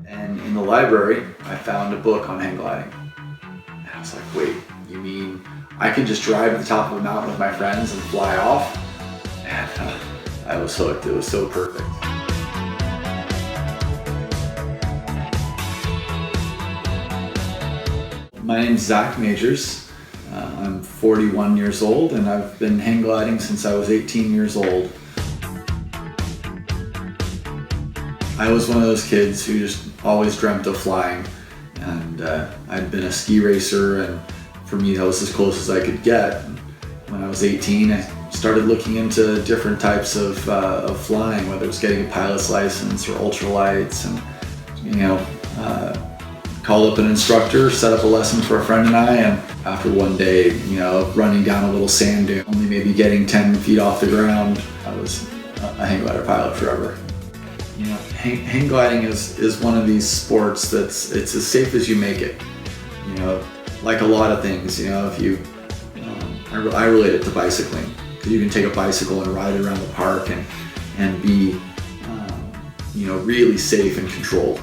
And in the library, I found a book on hang gliding. And I was like, wait, you mean I can just drive to the top of a mountain with my friends and fly off? And I was hooked. It was so perfect. My name's Zac Majors. I'm 41 years old and I've been hang gliding since I was 18 years old. I was one of those kids who just always dreamt of flying, and I'd been a ski racer, and for me that was as close as I could get. When I was 18, I started looking into different types of flying, whether it was getting a pilot's license or ultralights, and called up an instructor, set up a lesson for a friend and I, and after one day, running down a little sand dune, only maybe getting 10 feet off the ground, I was a hang glider pilot forever. Hang gliding is one of these sports it's as safe as you make it. Like a lot of things, if you, I relate it to bicycling, because you can take a bicycle and ride it around the park and be, really safe and controlled.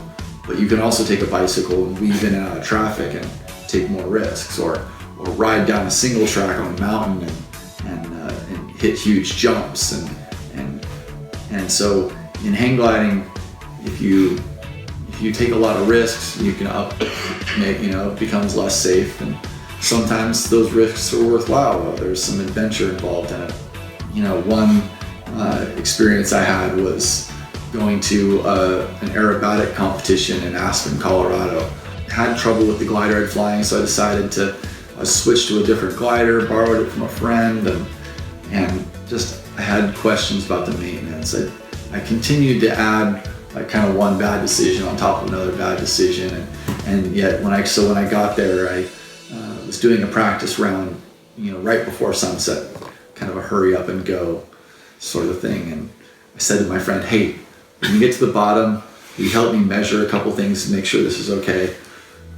But you can also take a bicycle and weave in and out of traffic and take more risks, or ride down a single track on a mountain and hit huge jumps, and so in hang gliding, if you take a lot of risks, you can it becomes less safe, and sometimes those risks are worthwhile. There's some adventure involved in it. One experience I had was going to an aerobatic competition in Aspen, Colorado. Had trouble with the glider I'd flying, so I decided to switch to a different glider, borrowed it from a friend, and just I had questions about the maintenance. I continued to add kind of one bad decision on top of another bad decision, and yet when I got there, I was doing a practice round, right before sunset, kind of a hurry up and go sort of thing, and I said to my friend, "Hey, when you get to the bottom, will you help me measure a couple things to make sure this is okay?"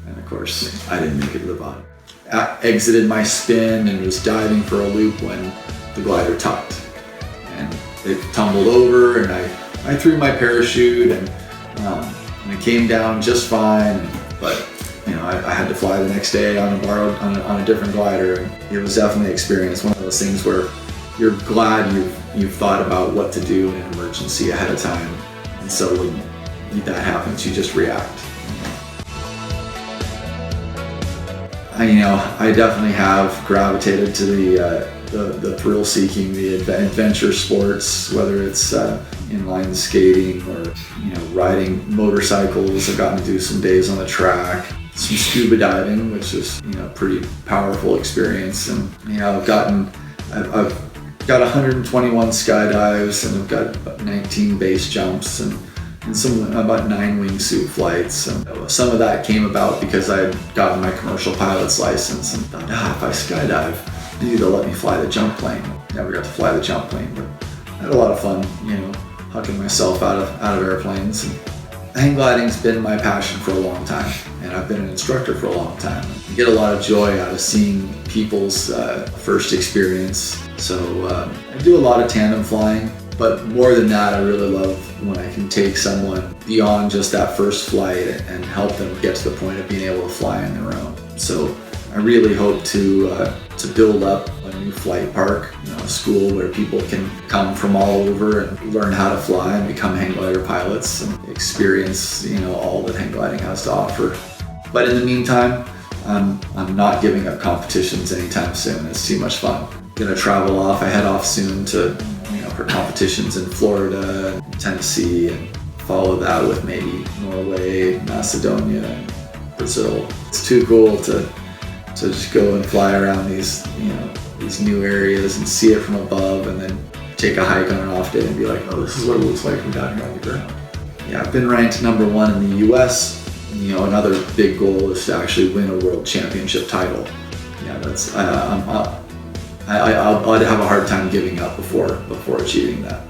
And of course, I didn't make it to the bottom. I exited my spin and was diving for a loop when the glider tucked, and it tumbled over, and I threw my parachute, and I came down just fine. But I had to fly the next day on a different glider, and it was definitely an experience. One of those things where you're glad you've thought about what to do in an emergency ahead of time, and so when that happens, you just react. I definitely have gravitated to the thrill-seeking, the adventure sports, whether it's inline skating or riding motorcycles. I've gotten to do some days on the track, some scuba diving, which is a pretty powerful experience, and I've got 121 skydives, and I've got about 19 base jumps, and about 9 wingsuit flights. And some of that came about because I had gotten my commercial pilot's license and thought, if I skydive, maybe they'll let me fly the jump plane. Never got to fly the jump plane, but I had a lot of fun, hucking myself out of airplanes. And hang gliding's been my passion for a long time, and I've been an instructor for a long time. I get a lot of joy out of seeing people's first experience. So I do a lot of tandem flying, but more than that, I really love when I can take someone beyond just that first flight and help them get to the point of being able to fly on their own. So I really hope to build up a new flight park, a school where people can come from all over and learn how to fly and become hang glider pilots and experience, all that hang gliding has to offer. But in the meantime, I'm not giving up competitions anytime soon. It's too much fun. Gonna travel off. I head off soon to, for competitions in Florida, Tennessee, and follow that with maybe Norway, Macedonia, and Brazil. It's too cool to just go and fly around these new areas and see it from above, and then take a hike on an off day and be like, oh, this is what it looks like from down here on the ground. Yeah, I've been ranked #1 in the U.S. Another big goal is to actually win a world championship title. Yeah, that's I'd have a hard time giving up before achieving that.